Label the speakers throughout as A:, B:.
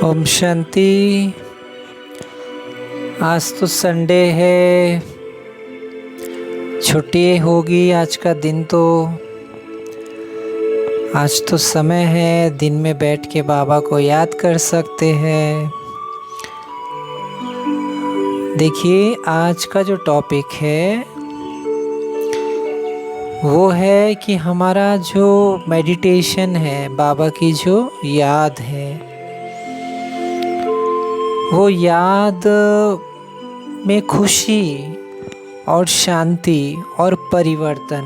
A: ओम शांति। आज तो संडे है, छुट्टी होगी आज का दिन। तो आज तो समय है, दिन में बैठ के बाबा को याद कर सकते हैं। देखिए, आज का जो टॉपिक है वो है कि हमारा जो मेडिटेशन है, बाबा की जो याद है, वो याद में खुशी और शांति और परिवर्तन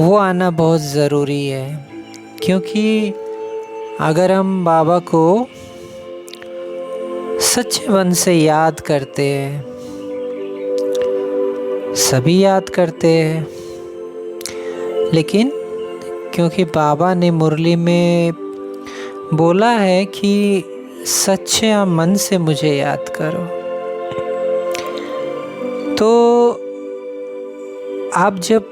A: वो आना बहुत ज़रूरी है। क्योंकि अगर हम बाबा को सच्चे मन से याद करते हैं, सभी याद करते हैं, लेकिन क्योंकि बाबा ने मुरली में बोला है कि सच्चे मन से मुझे याद करो, तो आप जब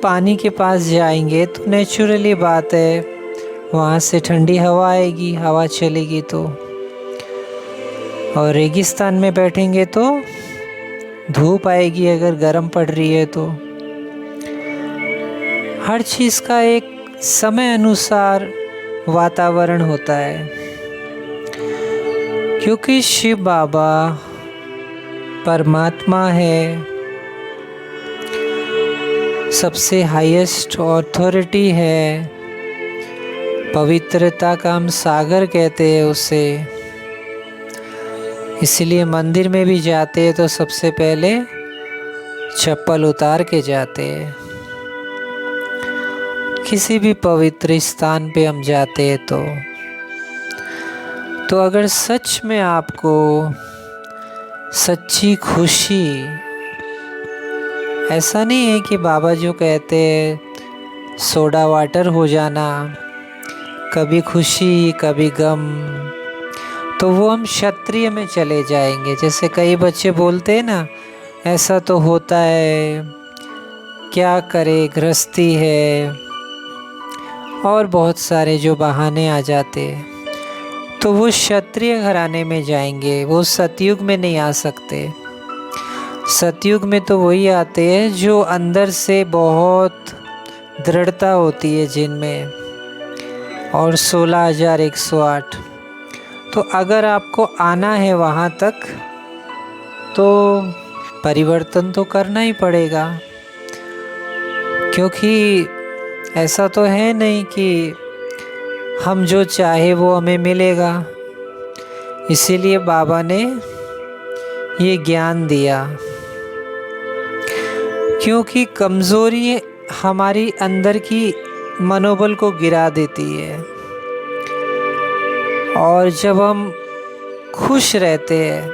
A: पानी के पास जाएंगे तो नेचुरली बात है, वहाँ से ठंडी हवा आएगी, हवा चलेगी तो। और रेगिस्तान में बैठेंगे तो धूप आएगी, अगर गर्म पड़ रही है तो। हर चीज़ का एक समय अनुसार वातावरण होता है। क्योंकि शिव बाबा परमात्मा है, सबसे हाईएस्ट अथॉरिटी है, पवित्रता का हम सागर कहते हैं उसे। इसलिए मंदिर में भी जाते हैं तो सबसे पहले चप्पल उतार के जाते हैं। किसी भी पवित्र स्थान पे हम जाते हैं तो अगर सच में आपको सच्ची खुशी, ऐसा नहीं है कि बाबा जो कहते हैं सोडा वाटर हो जाना, कभी खुशी कभी गम, तो वो हम क्षत्रिय में चले जाएंगे। जैसे कई बच्चे बोलते हैं ना, ऐसा तो होता है, क्या करे, गृहस्थी है, और बहुत सारे जो बहाने आ जाते हैं, तो वो क्षत्रिय घराने में जाएंगे। वो सतयुग में नहीं आ सकते। सतयुग में तो वही आते हैं जो अंदर से बहुत दृढ़ता होती है जिनमें, और 16,108। तो अगर आपको आना है वहाँ तक तो परिवर्तन तो करना ही पड़ेगा। क्योंकि ऐसा तो है नहीं कि हम जो चाहे वो हमें मिलेगा। इसीलिए बाबा ने ये ज्ञान दिया। क्योंकि कमज़ोरी हमारी अंदर की मनोबल को गिरा देती है, और जब हम खुश रहते हैं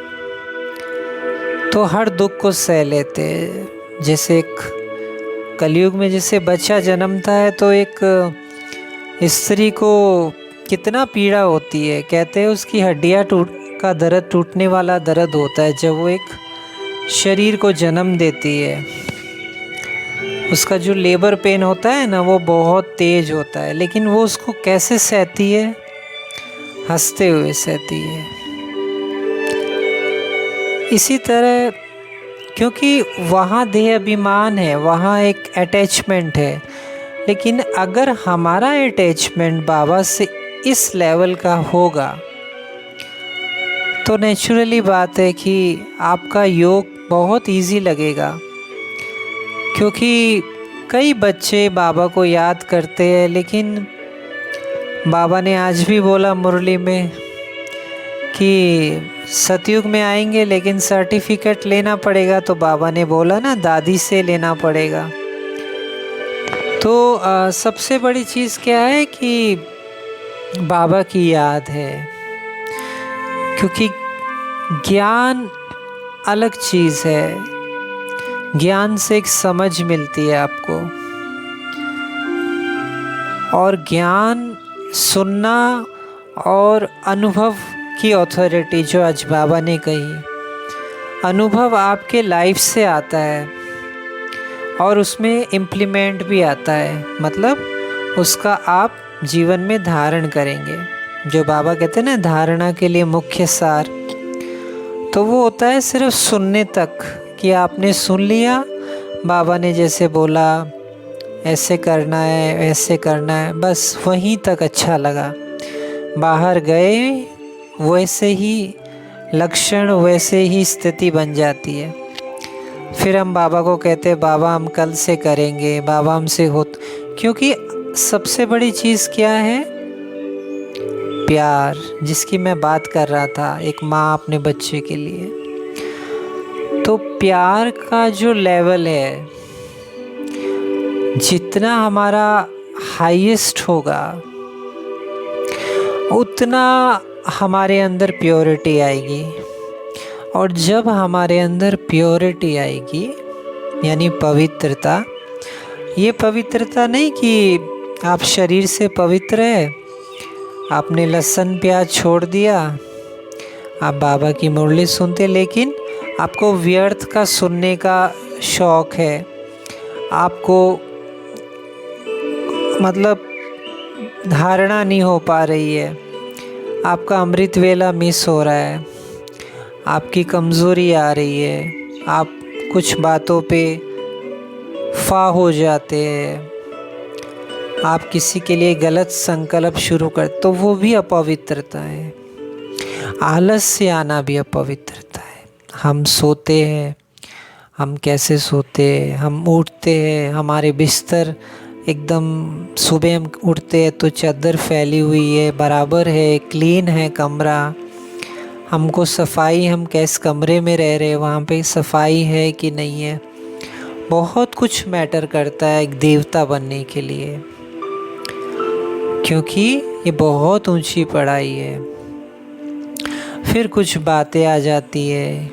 A: तो हर दुख को सह लेते हैं। जैसे एक कलयुग में जैसे बच्चा जन्मता है तो एक स्त्री को कितना पीड़ा होती है। कहते हैं उसकी हड्डियाँ का दर्द, टूटने वाला दर्द होता है जब वो एक शरीर को जन्म देती है। उसका जो लेबर पेन होता है ना, वो बहुत तेज होता है, लेकिन वो उसको कैसे सहती है? हंसते हुए सहती है। इसी तरह, क्योंकि वहाँ देह अभिमान है, वहाँ एक अटैचमेंट है। लेकिन अगर हमारा अटैचमेंट बाबा से इस लेवल का होगा तो नेचुरली बात है कि आपका योग बहुत इजी लगेगा। क्योंकि कई बच्चे बाबा को याद करते हैं, लेकिन बाबा ने आज भी बोला मुरली में कि सतयुग में आएंगे लेकिन सर्टिफिकेट लेना पड़ेगा। तो बाबा ने बोला ना, दादी से लेना पड़ेगा। तो सबसे बड़ी चीज़ क्या है कि बाबा की याद है। क्योंकि ज्ञान अलग चीज़ है। ज्ञान से एक समझ मिलती है आपको, और ज्ञान सुनना और अनुभव की अथॉरिटी जो आज बाबा ने कही, अनुभव आपके लाइफ से आता है और उसमें इम्प्लीमेंट भी आता है। मतलब उसका आप जीवन में धारण करेंगे। जो बाबा कहते हैं ना धारणा के लिए मुख्य सार, तो वो होता है सिर्फ सुनने तक, कि आपने सुन लिया, बाबा ने जैसे बोला ऐसे करना है ऐसे करना है, बस वहीं तक अच्छा लगा। बाहर गए वैसे ही लक्षण, वैसे ही स्थिति बन जाती है। फिर हम बाबा को कहते हैं बाबा हम कल से करेंगे, बाबा हमसे क्योंकि सबसे बड़ी चीज़ क्या है? प्यार, जिसकी मैं बात कर रहा था, एक माँ अपने बच्चे के लिए। तो प्यार का जो लेवल है, जितना हमारा हाईएस्ट होगा उतना हमारे अंदर प्योरिटी आएगी। और जब हमारे अंदर प्योरिटी आएगी यानी पवित्रता, ये पवित्रता नहीं कि आप शरीर से पवित्र है, आपने लहसुन प्याज छोड़ दिया, आप बाबा की मुरली सुनते, लेकिन आपको व्यर्थ का सुनने का शौक़ है, आपको मतलब धारणा नहीं हो पा रही है, आपका अमृत वेला मिस हो रहा है, आपकी कमज़ोरी आ रही है, आप कुछ बातों पे फा हो जाते हैं, आप किसी के लिए गलत संकल्प शुरू कर, तो वो भी अपवित्रता है। आलस से आना भी अपवित्रता है। हम सोते हैं, हम कैसे सोते हैं, हम उठते हैं, हमारे बिस्तर एकदम, सुबह हम उठते हैं तो चादर फैली हुई है, बराबर है, क्लीन है कमरा, हमको सफाई, हम कैसे कमरे में रह रहे हैं वहाँ पे सफाई है कि नहीं है, बहुत कुछ मैटर करता है एक देवता बनने के लिए, क्योंकि ये बहुत ऊंची पढ़ाई है। फिर कुछ बातें आ जाती है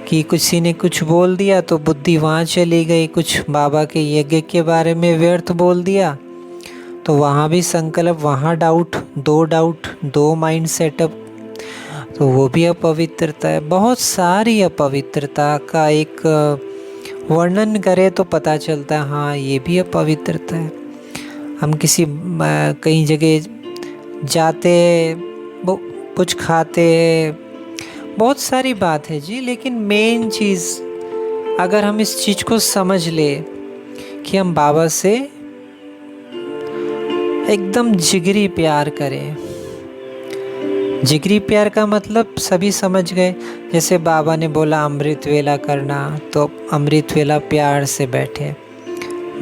A: कि किसी ने कुछ बोल दिया तो बुद्धि वहाँ चली गई, कुछ बाबा के यज्ञ के बारे में व्यर्थ बोल दिया तो वहाँ भी संकल्प, वहाँ डाउट, दो माइंड सेटअप, तो वो भी अपवित्रता है। बहुत सारी अपवित्रता का एक वर्णन करें तो पता चलता है, हाँ ये भी अपवित्रता है। हम किसी कहीं जगह जाते, कुछ खाते, बहुत सारी बात है जी, लेकिन मेन चीज़ अगर हम इस चीज़ को समझ ले कि हम बाबा से एकदम जिगरी प्यार करें। जिगरी प्यार का मतलब सभी समझ गए। जैसे बाबा ने बोला अमृत वेला करना, तो अमृत वेला प्यार से बैठे।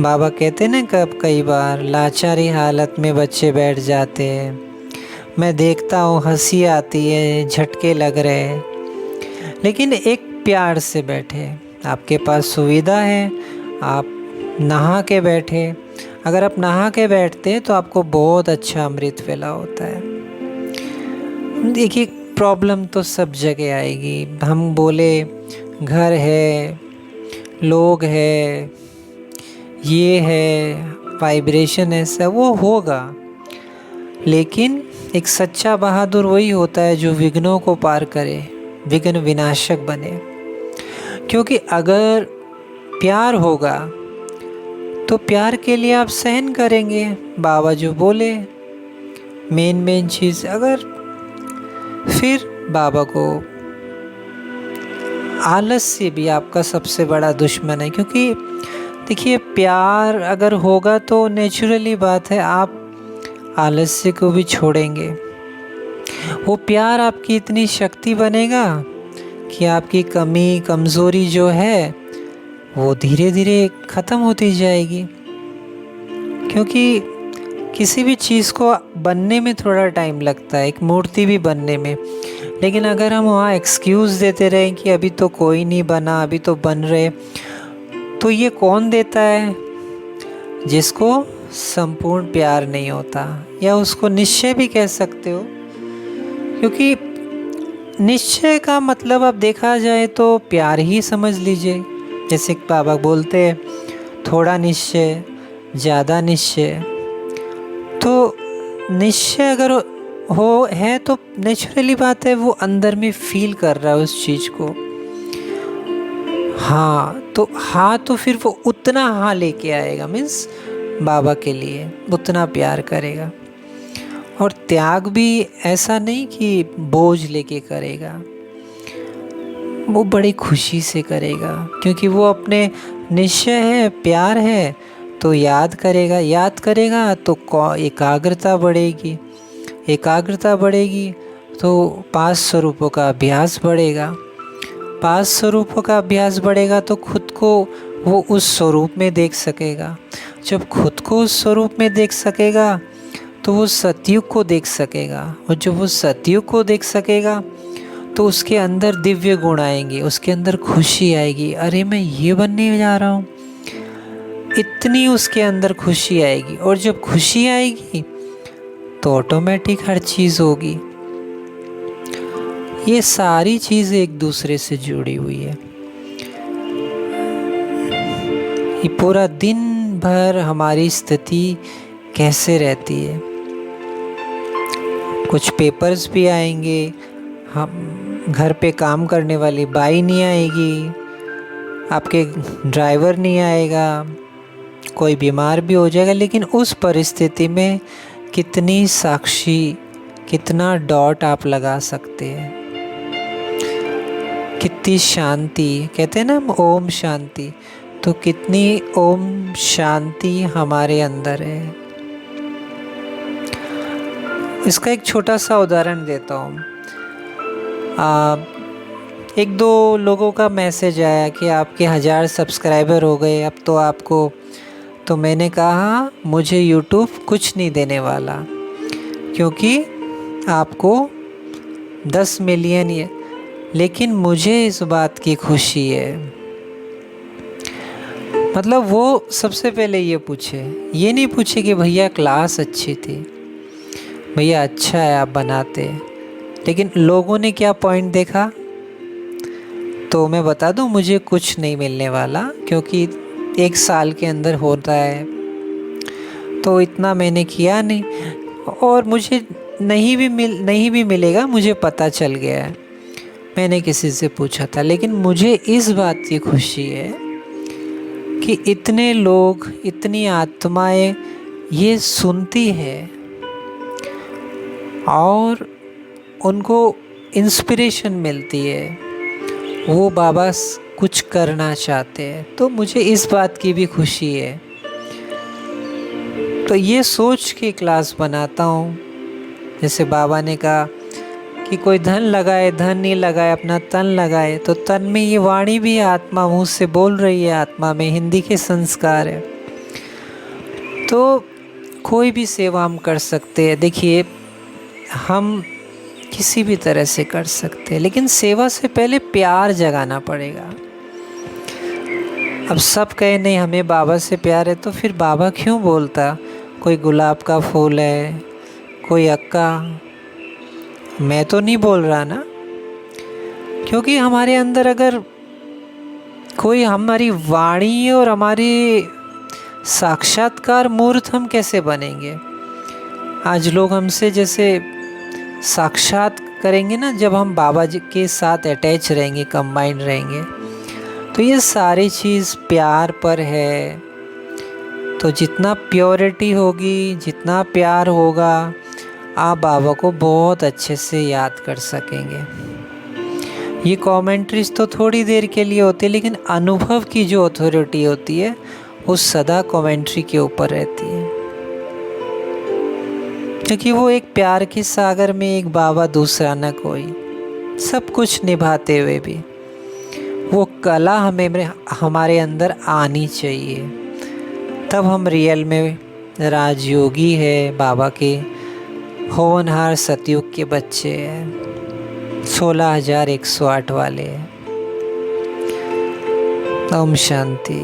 A: बाबा कहते ना कई बार लाचारी हालत में बच्चे बैठ जाते हैं, मैं देखता हूँ हंसी आती है, झटके लग रहे हैं, लेकिन एक प्यार से बैठे। आपके पास सुविधा है, आप नहा के बैठे, अगर आप नहा के बैठते हैं तो आपको बहुत अच्छा अमृत वेला होता है। देखिए प्रॉब्लम तो सब जगह आएगी, हम बोले घर है, लोग है, ये है, वाइब्रेशन ऐसा, वो होगा, लेकिन एक सच्चा बहादुर वही होता है जो विघ्नों को पार करे, विघ्न विनाशक बने। क्योंकि अगर प्यार होगा तो प्यार के लिए आप सहन करेंगे, बाबा जो बोले मेन चीज़। अगर फिर बाबा को आलस्य भी आपका सबसे बड़ा दुश्मन है, क्योंकि देखिए प्यार अगर होगा तो नेचुरली बात है आप आलस्य को भी छोड़ेंगे। वो प्यार आपकी इतनी शक्ति बनेगा कि आपकी कमी कमज़ोरी जो है वो धीरे धीरे ख़त्म होती जाएगी। क्योंकि किसी भी चीज़ को बनने में थोड़ा टाइम लगता है, एक मूर्ति भी बनने में, लेकिन अगर हम वहाँ एक्सक्यूज़ देते रहें कि अभी तो कोई नहीं बना, अभी तो बन रहे, तो ये कौन देता है? जिसको संपूर्ण प्यार नहीं होता, या उसको निश्चय भी कह सकते हो। क्योंकि निश्चय का मतलब अब देखा जाए तो प्यार ही समझ लीजिए। जैसे बाबा बोलते हैं थोड़ा निश्चय, ज़्यादा निश्चय। तो निश्चय अगर हो है तो नेचुरली बात है वो अंदर में फील कर रहा है उस चीज़ को। हाँ तो फिर वो उतना हाँ लेके आएगा, मीन्स बाबा के लिए उतना प्यार करेगा। और त्याग भी ऐसा नहीं कि बोझ लेके करेगा, वो बड़ी खुशी से करेगा, क्योंकि वो अपने निश्चय है, प्यार है, तो याद करेगा। याद करेगा तो एकाग्रता बढ़ेगी, एकाग्रता बढ़ेगी तो 5 स्वरूपों का अभ्यास बढ़ेगा, 5 स्वरूपों का अभ्यास बढ़ेगा तो खुद को वो उस स्वरूप में देख सकेगा। जब खुद को उस स्वरूप में देख सकेगा तो वो सतयुग को देख सकेगा, और जब वो सतयुग को देख सकेगा तो उसके अंदर दिव्य गुण आएंगे, उसके अंदर खुशी आएगी। अरे मैं ये बनने जा रहा हूँ, इतनी उसके अंदर खुशी आएगी। और जब खुशी आएगी तो ऑटोमेटिक हर चीज़ होगी। ये सारी चीज़ें एक दूसरे से जुड़ी हुई है। ये पूरा दिन भर हमारी स्थिति कैसे रहती है, कुछ पेपर्स भी आएंगे, हम घर पे काम करने वाली बाई नहीं आएगी, आपके ड्राइवर नहीं आएगा, कोई बीमार भी हो जाएगा, लेकिन उस परिस्थिति में कितनी साक्षी, कितना डॉट आप लगा सकते हैं, कितनी शांति। कहते हैं ना हम ओम शांति, तो कितनी ओम शांति हमारे अंदर है। इसका एक छोटा सा उदाहरण देता हूँ। 1-2 लोगों का मैसेज आया कि आपके 1000 सब्सक्राइबर हो गए अब तो आपको, तो मैंने कहा मुझे यूट्यूब कुछ नहीं देने वाला, क्योंकि आपको 10 मिलियन है, लेकिन मुझे इस बात की खुशी है। मतलब वो सबसे पहले ये पूछे, ये नहीं पूछे कि भैया क्लास अच्छी थी, भैया अच्छा है आप बनाते, लेकिन लोगों ने क्या पॉइंट देखा। तो मैं बता दूं, मुझे कुछ नहीं मिलने वाला, क्योंकि 1 साल के अंदर होता है, तो इतना मैंने किया नहीं, और मुझे नहीं भी मिलेगा, मुझे पता चल गया है, मैंने किसी से पूछा था। लेकिन मुझे इस बात की खुशी है कि इतने लोग, इतनी आत्माएं ये सुनती है और उनको इंस्पिरेशन मिलती है, वो बाबा कुछ करना चाहते हैं, तो मुझे इस बात की भी खुशी है। तो ये सोच के क्लास बनाता हूँ। जैसे बाबा ने कहा कि कोई धन लगाए, धन नहीं लगाए, अपना तन लगाए, तो तन में ये वाणी भी है, आत्मा मुँह से बोल रही है, आत्मा में हिंदी के संस्कार है। तो कोई भी सेवा हम कर सकते हैं। देखिए, हम किसी भी तरह से कर सकते हैं, लेकिन सेवा से पहले प्यार जगाना पड़ेगा। अब सब कहे नहीं हमें बाबा से प्यार है, तो फिर बाबा क्यों बोलता कोई गुलाब का फूल है, कोई अक्का, मैं तो नहीं बोल रहा ना। क्योंकि हमारे अंदर अगर कोई, हमारी वाणी और हमारी साक्षात्कार मूर्त हम कैसे बनेंगे। आज लोग हमसे जैसे साक्षात करेंगे ना, जब हम बाबा जी के साथ अटैच रहेंगे, कंबाइंड रहेंगे, तो ये सारी चीज़ प्यार पर है। तो जितना प्योरिटी होगी, जितना प्यार होगा, आप बाबा को बहुत अच्छे से याद कर सकेंगे। ये कमेंट्रीज तो थोड़ी देर के लिए होती है, लेकिन अनुभव की जो अथॉरिटी होती है वो सदा कमेंट्री के ऊपर रहती है, क्योंकि वो एक प्यार के सागर में एक बाबा, दूसरा न कोई, सब कुछ निभाते हुए भी वो कला हमारे अंदर आनी चाहिए, तब हम रियल में राजयोगी है, बाबा के होनहार सतयुग के बच्चे हैं, 16,108 वाले। ओम शांति।